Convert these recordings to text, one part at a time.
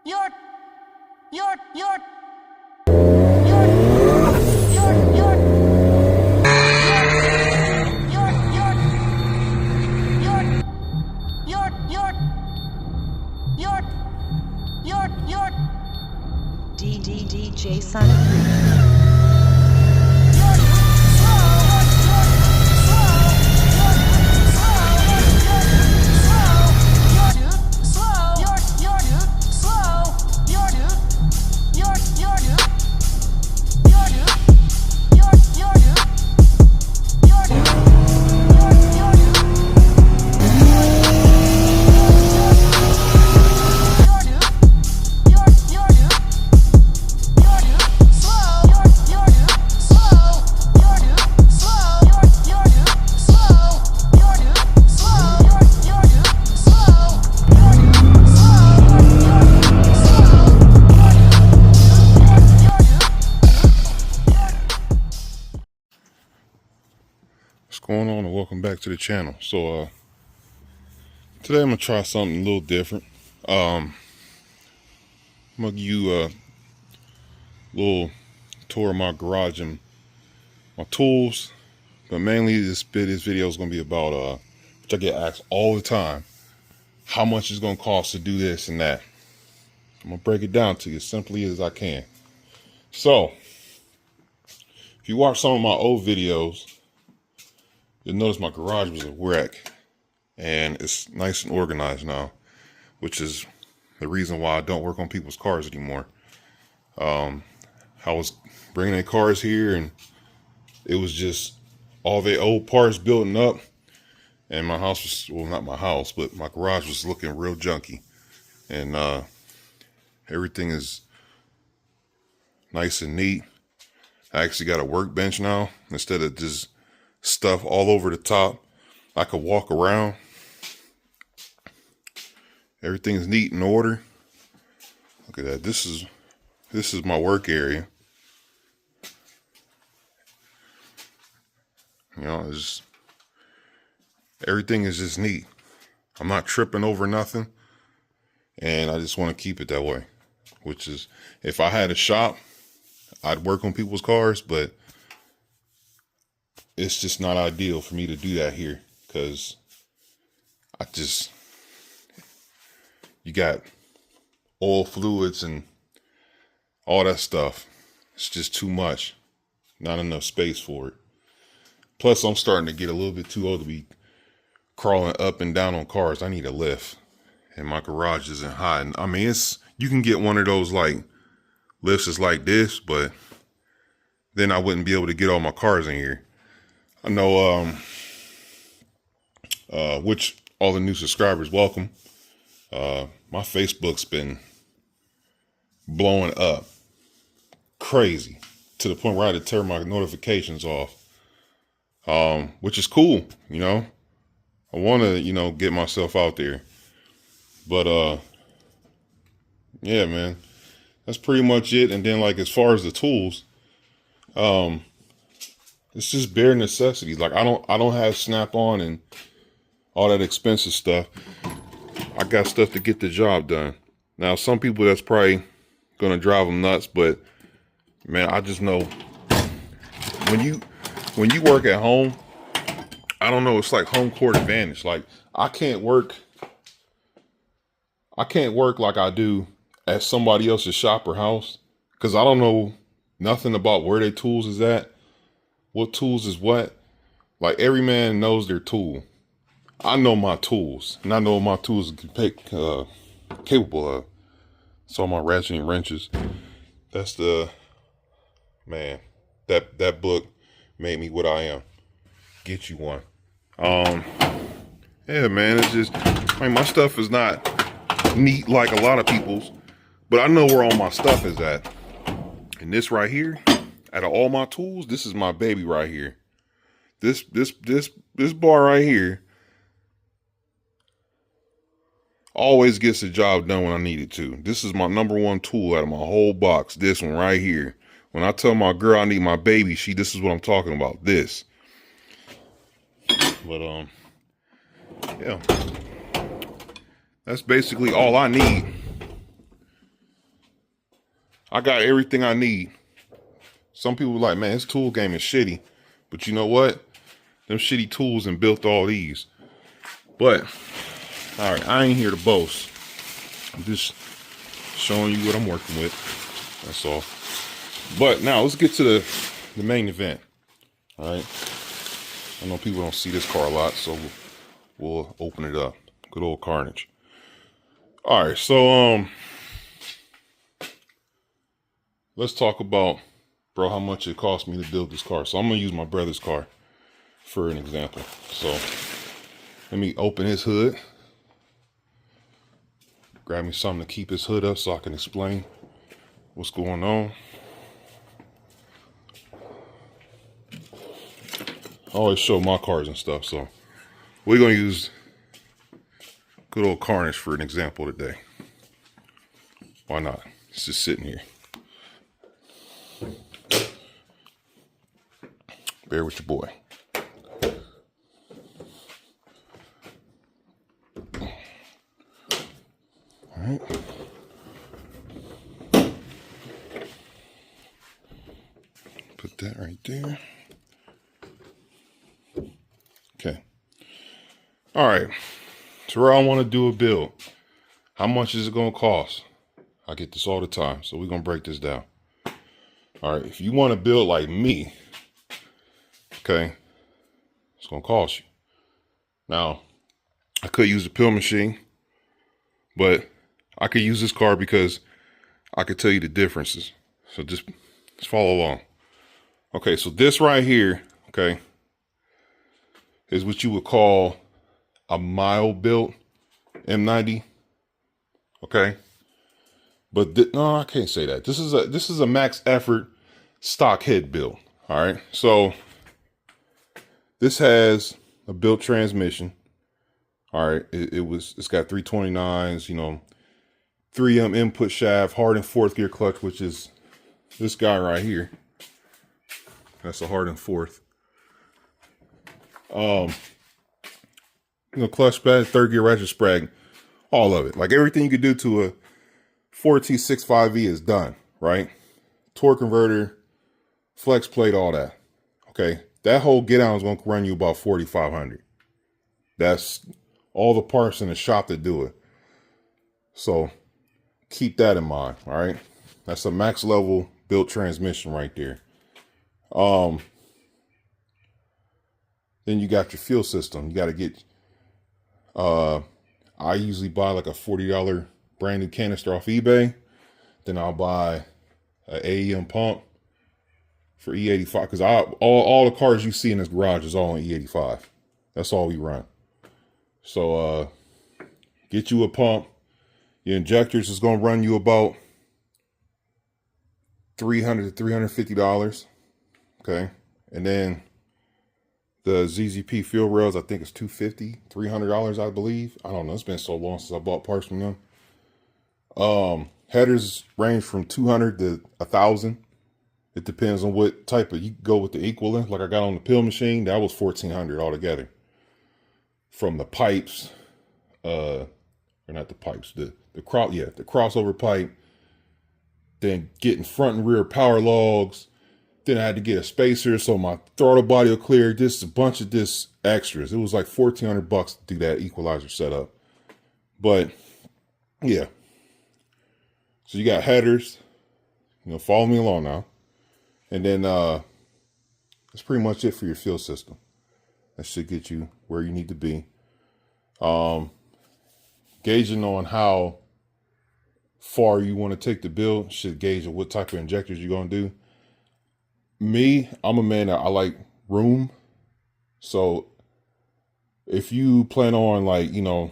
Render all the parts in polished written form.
You're DJ Sonic. What's going on, and welcome back to the channel. So today I'm gonna try something a little different. I'm gonna give you a little tour of my garage and my tools, but mainly this video is gonna be about which I get asked all the time, how much it's gonna cost to do this and that. I'm gonna break it down to you as simply as I can. So if you watch some of my old videos, you'll notice my garage was a wreck, and it's nice and organized now, which is the reason why I don't work on people's cars anymore. I was bringing in cars here, and it was just all the old parts building up, and my house was, well, not my house, but my garage was looking real junky, and everything is nice and neat. I actually got a workbench now instead of just stuff all over the top. I could walk around. Everything's neat in order. Look at that. This is my work area. You know, everything is just neat. I'm not tripping over nothing, and I just want to keep it that way. Which is, if I had a shop, I'd work on people's cars, but it's just not ideal for me to do that here, because you got oil fluids and all that stuff. It's just too much. Not enough space for it. Plus, I'm starting to get a little bit too old to be crawling up and down on cars. I need a lift, and my garage isn't high. And I mean, you can get one of those like lifts is like this, but then I wouldn't be able to get all my cars in here. I know, which all the new subscribers, welcome. My Facebook's been blowing up crazy to the point where I had to turn my notifications off, which is cool. You know, I want to, get myself out there, but, yeah, man, that's pretty much it. And then, like, as far as the tools, it's just bare necessities. Like, I don't have Snap-on and all that expensive stuff. I got stuff to get the job done. Now, some people, that's probably gonna drive them nuts, but man, I just know when you work at home, I don't know, it's like home court advantage. Like, I can't work like I do at somebody else's shop or house, because I don't know nothing about where their tools is at, what tools is what. Like, every man knows their tool. I know my tools, and I know what my tools are capable of. So my ratcheting wrenches. That's man, that book made me what I am. Get you one. Yeah, man, it's just, my stuff is not neat like a lot of people's, but I know where all my stuff is at. And this right here, out of all my tools, this is my baby right here. This bar right here always gets the job done when I need it to. This is my number one tool out of my whole box. This one right here. When I tell my girl I need my baby, this is what I'm talking about. This. But yeah. That's basically all I need. I got everything I need. Some people are like, man, this tool game is shitty. But you know what? Them shitty tools and built all these. But, all right, I ain't here to boast. I'm just showing you what I'm working with. That's all. But now let's get to the main event. All right. I know people don't see this car a lot, so we'll open it up. Good old Carnage. All right, so let's talk about, bro, how much it cost me to build this car. So I'm gonna use my brother's car for an example. So let me open his hood. Grab me something to keep his hood up so I can explain what's going on. I always show my cars and stuff, so we're gonna use good old Carnage for an example today. Why not? It's just sitting here. Bear with your boy. All right. Put that right there. Okay. All right. So where I want to do a build. How much is it going to cost? I get this all the time. So we're going to break this down. All right. If you want to build like me, okay, it's going to cost you. Now, I could use a pill machine, but I could use this car because I could tell you the differences. So just follow along. Okay. So this right here, okay, is what you would call a mild built M90. Okay. But no, I can't say that. This is a max effort stock head build. All right. So this has a built transmission. All right. It's got 329s, you know, 3M input shaft, hardened fourth gear clutch, which is this guy right here. That's a hardened fourth. You know, clutch pad, third gear ratchet sprag, all of it. Like everything you could do to a 4T65V is done, right? Torque converter, flex plate, all that. Okay, that whole get out is going to run you about 4,500. That's all the parts in the shop that do it. So keep that in mind. All right, that's a max level built transmission right there. Then you got your fuel system. You got to get, I usually buy like a $40 brand new canister off eBay. Then I'll buy an AEM pump for E85. Because all the cars you see in this garage is all on E85. That's all we run. So get you a pump. Your injectors is going to run you about $300 to $350. Okay. And then the ZZP fuel rails, I think it's $250, $300, I believe. I don't know. It's been so long since I bought parts from them. Headers range from 200 to 1,000. It depends on what type of, you go with the equivalent. Like I got on the pill machine, that was 1,400 altogether. From the pipes, or not the pipes, the crossover pipe, then getting front and rear power logs. Then I had to get a spacer so my throttle body will clear. Just a bunch of this extras. It was like $1,400 to do that equalizer setup. But yeah. So you got headers. You know, follow me along now. And then that's pretty much it for your fuel system. That should get you where you need to be. Gauging on how far you want to take the build should gauge on what type of injectors you're going to do. Me, I'm a man that I like room. So if you plan on, like, you know,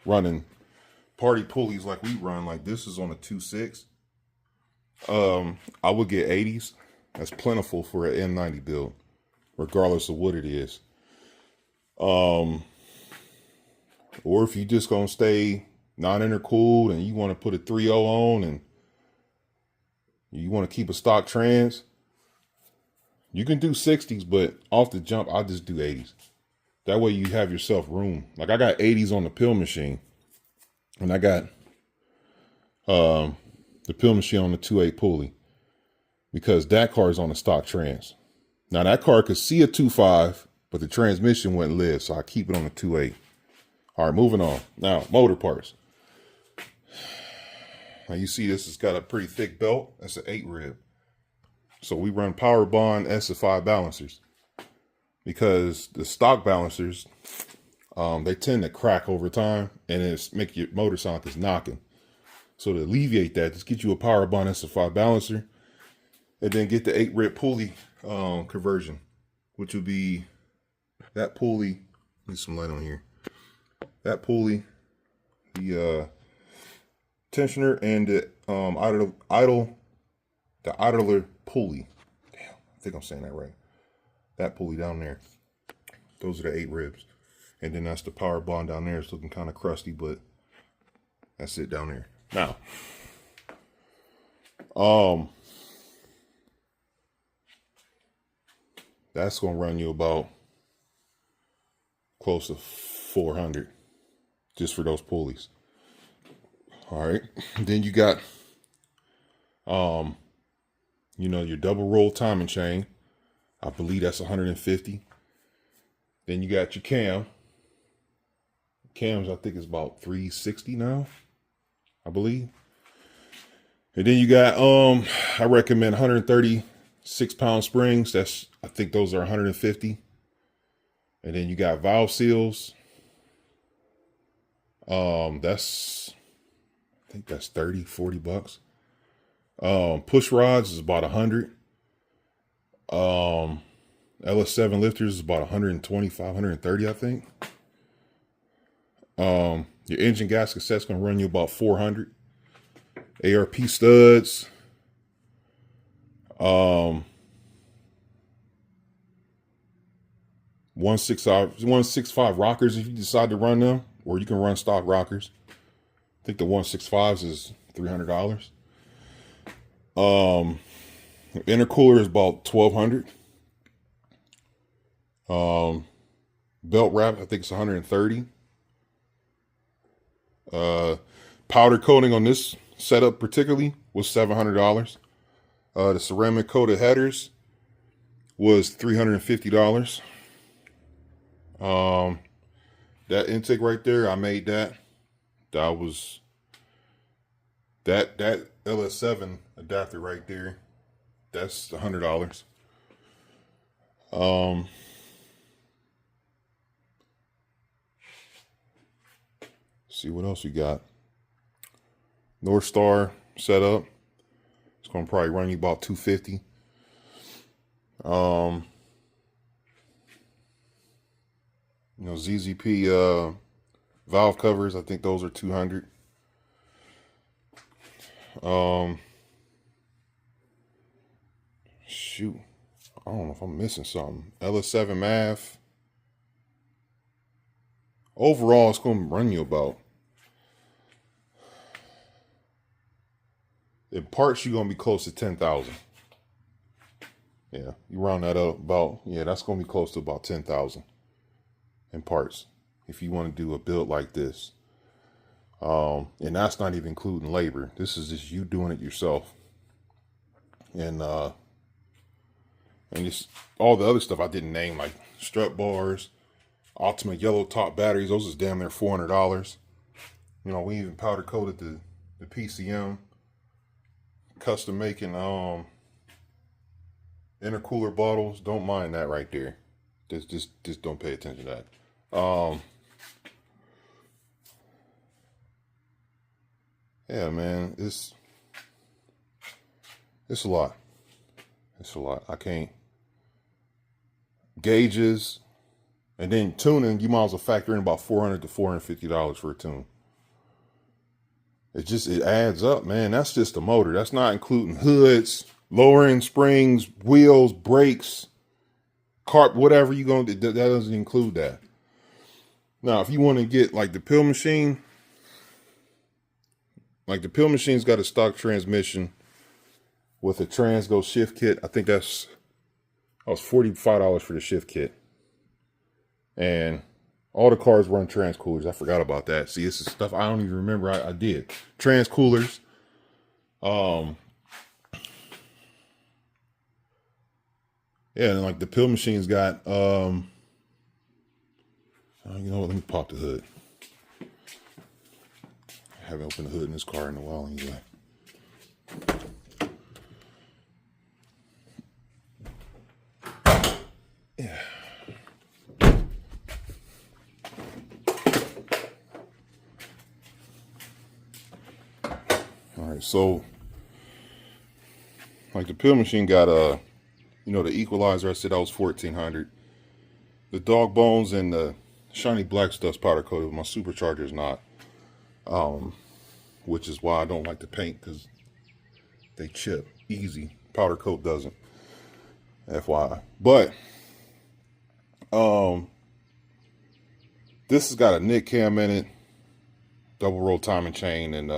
running party pulleys like we run, like this is on a 2.6, I would get 80s. That's plentiful for an M90 build, regardless of what it is. Or if you just gonna stay non-intercooled and you want to put a 3.0 on and you want to keep a stock trans, you can do 60s, but off the jump, I'll just do 80s. That way you have yourself room. Like I got 80s on the pill machine, and I got the pill machine on the 2.8 pulley, because that car is on the stock trans. Now that car could see a 2.5, but the transmission wouldn't live, so I keep it on the 2.8. All right, moving on. Now, motor parts. Now you see this has got a pretty thick belt. That's an 8 rib. So we run Power Bond SFI balancers, because the stock balancers, they tend to crack over time and it's make your motor sound like it's knocking. So to alleviate that, just get you a Power Bond SFI balancer and then get the 8 rib pulley conversion, which would be that pulley. Need some light on here. That pulley, the tensioner, and the idler pulley. Damn, I think I'm saying that right. That pulley down there. Those are the 8 ribs. And then that's the Power Bond down there. It's looking kind of crusty, but that's it down there. Now, that's gonna run you about close to 400 just for those pulleys. All right. Then you got, you know, your double roll timing chain. I believe that's 150. Then you got your cam. Cams, I think, is about 360 now, I believe. And then you got, I recommend 136-pound springs. I think those are 150. And then you got valve seals. I think that's 30, 40 bucks. Push rods is about 100. LS7 lifters is about 125, 130, I think. Your engine gasket set's gonna run you about 400. ARP studs. 165 rockers if you decide to run them, or you can run stock rockers. I think the 165s is $300. Intercooler is about $1,200. Belt wrap, I think it's $130. Powder coating on this setup particularly was $700. The ceramic coated headers was $350. That intake right there, I made that. That was that LS7 adapter right there. That's $100. See what else we got. North Star setup. It's gonna probably run you about $250. You know, ZZP valve covers, I think those are $200. Shoot, I don't know if I'm missing something. LS7 MAF. Overall, it's gonna run you about, in parts, you're gonna be close to 10,000. Yeah, you round that up about, yeah, that's gonna be close to about 10,000 in parts if you want to do a build like this. And that's not even including labor. This is just you doing it yourself. And just all the other stuff I didn't name, like strut bars, Ultimate yellow top batteries. Those is damn near $400. You know, we even powder coated the PCM. Custom making intercooler bottles. Don't mind that right there. Just don't pay attention to that. Yeah, man, it's a lot. It's a lot. I can't. Gauges, and then tuning, you might as well factor in about $400 to $450 for a tune. It adds up, man. That's just the motor. That's not including hoods, lowering springs, wheels, brakes, carb, whatever you're going to do. That doesn't include that. Now, if you want to get like the pill machine, like the pill machine's got a stock transmission with a Transgo shift kit. I think that was $45 for the shift kit. And all the cars run trans coolers. I forgot about that. See, this is stuff I don't even remember I did. Trans coolers. Yeah, and like the pill machine's got you know what, let me pop the hood. I haven't opened the hood in this car in a while anyway. Yeah. All right, so like the pill machine got you know, the equalizer, I said that was 1400. The dog bones and the shiny black stuff's powder coated. My supercharger is not, which is why I don't like to paint, because they chip easy. Powder coat doesn't, FYI. But this has got a Nick cam in it, double roll timing chain, and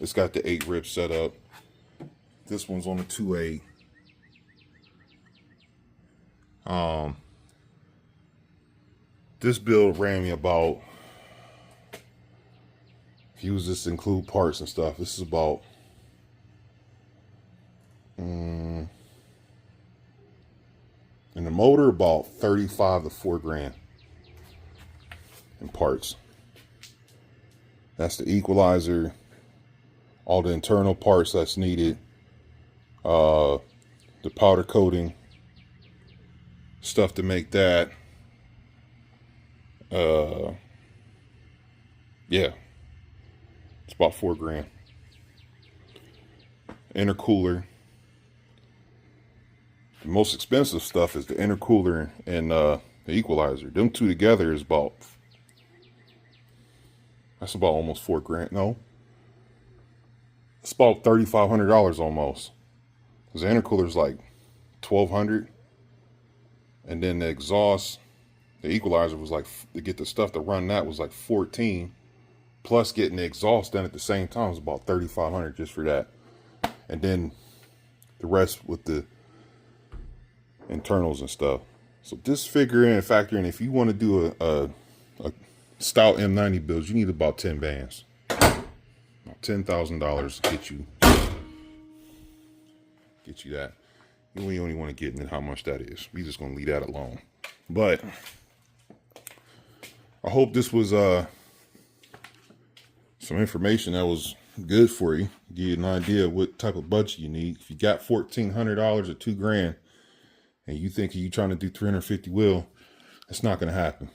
it's got the 8 rib set up. This one's on the 2.8. This build ran me about, if you use this to include parts and stuff, this is about in the motor about 35 to 4 grand in parts. That's the equalizer, all the internal parts that's needed, the powder coating, stuff to make that. Yeah, it's about 4 grand. Intercooler. The most expensive stuff is the intercooler and the equalizer. Them two together is about, that's about almost 4 grand. No, it's about $3,500 almost. Because the intercooler is like $1,200, and then the exhaust, the equalizer was like, to get the stuff to run that was like 14, plus getting the exhaust done at the same time was about 3,500 just for that. And then the rest with the internals and stuff. So just figure in, factor in, if you want to do a stout M90 build, you need about 10 bands. About $10,000 to get you that. You only want to get into how much that is. We just gonna leave that alone. But I hope this was some information that was good for you. Give you an idea of what type of budget you need. If you got $1,400 or 2 grand, and you think you're trying to do 350 wheel, it's not gonna happen.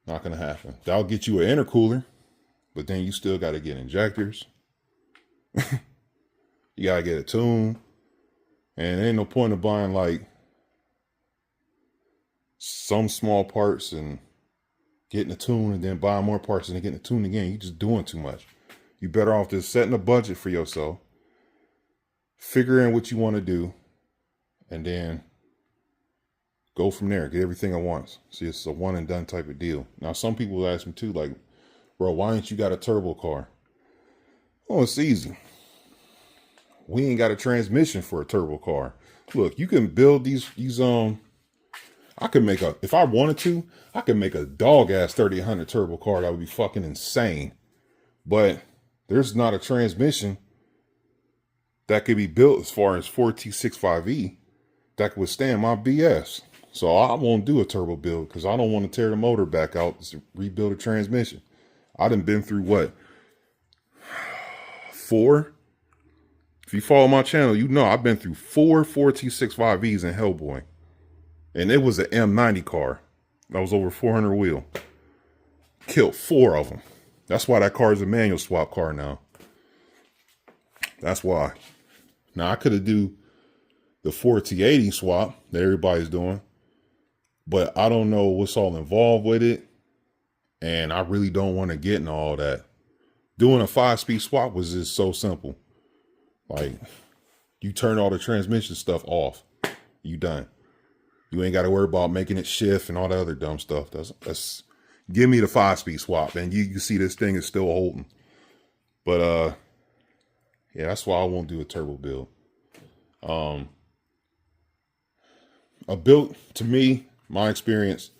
Not gonna happen. That'll get you an intercooler, but then you still got to get injectors. You gotta get a tune, and there ain't no point of buying like some small parts and getting a tune and then buying more parts and then getting a tune again. You're just doing too much. You better off just setting a budget for yourself, figuring what you want to do, and then go from there. Get everything at once. See, it's a one and done type of deal. Now, some people will ask me too, like, bro, why ain't you got a turbo car? Oh, it's easy. We ain't got a transmission for a turbo car. Look, you can build these I could make if I wanted to, I could make a dog ass 3800 turbo car that would be fucking insane. But there's not a transmission that could be built as far as 4T65E that could withstand my BS. So I won't do a turbo build because I don't want to tear the motor back out to rebuild a transmission. I done been through what? 4? If you follow my channel, you know I've been through 4 4T65Es in Hellboy. And it was an M90 car that was over 400 wheel. Killed 4 of them. That's why that car is a manual swap car now. That's why. Now I could have do the 4T80 swap that everybody's doing, but I don't know what's all involved with it, and I really don't want to get into all that. Doing a 5-speed swap was just so simple. Like, you turn all the transmission stuff off, you done. You ain't got to worry about making it shift and all that other dumb stuff. That's give me the 5-speed swap, and you see this thing is still holding. But yeah, that's why I won't do a turbo build. A build, to me, my experience,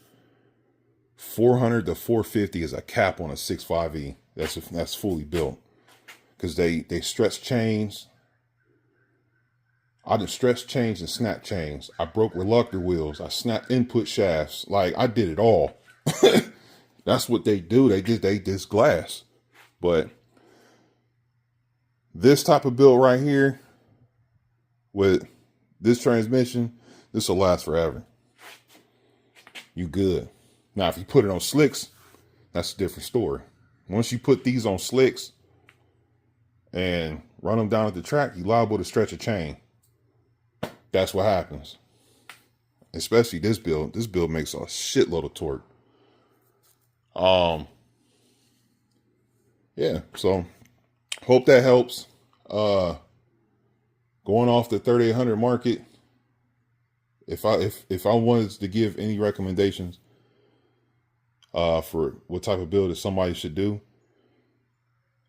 400 to 450 is a cap on a 6.5E. That's fully built. because they stretch chains. I did stretch chains and snap chains. I broke reluctor wheels. I snapped input shafts. Like, I did it all. That's what they do. They just glass. But this type of build right here with this transmission, this will last forever. You good. Now, if you put it on slicks, that's a different story. Once you put these on slicks and run them down at the track, you're liable to stretch a chain. That's what happens. Especially this build. This build makes a shitload of torque. Yeah, so hope that helps. Going off the 3800 market, if I wanted to give any recommendations for what type of build that somebody should do,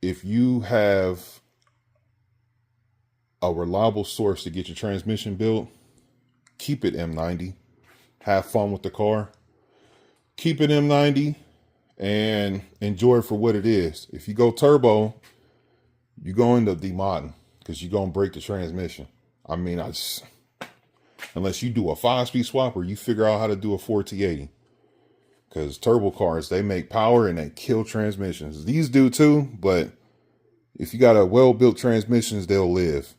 if you have a reliable source to get your transmission built, keep it M90. Have fun with the car. Keep it M90 and enjoy it for what it is. If you go turbo, you go into demodding because you're going to break the transmission. I mean, unless you do a 5-speed swap or you figure out how to do a 4T80. Because turbo cars, they make power and they kill transmissions. These do too, but if you got a well-built transmissions, they'll live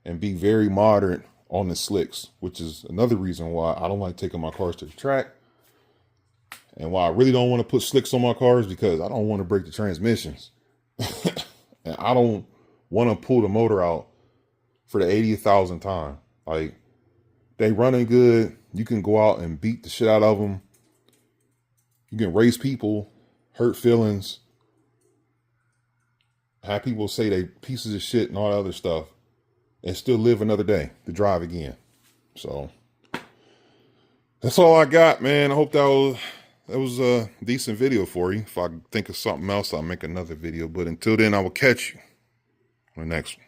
and be very moderate on the slicks, which is another reason why I don't like taking my cars to the track. And why I really don't want to put slicks on my cars, because I don't want to break the transmissions. And I don't want to pull the motor out for the 80,000th time. Like, they running good. You can go out and beat the shit out of them. You can race people, hurt feelings, have people say they pieces of shit and all that other stuff, and still live another day to drive again. So that's all I got, man. I hope that was a decent video for you. If I think of something else, I'll make another video. But until then, I will catch you on the next one.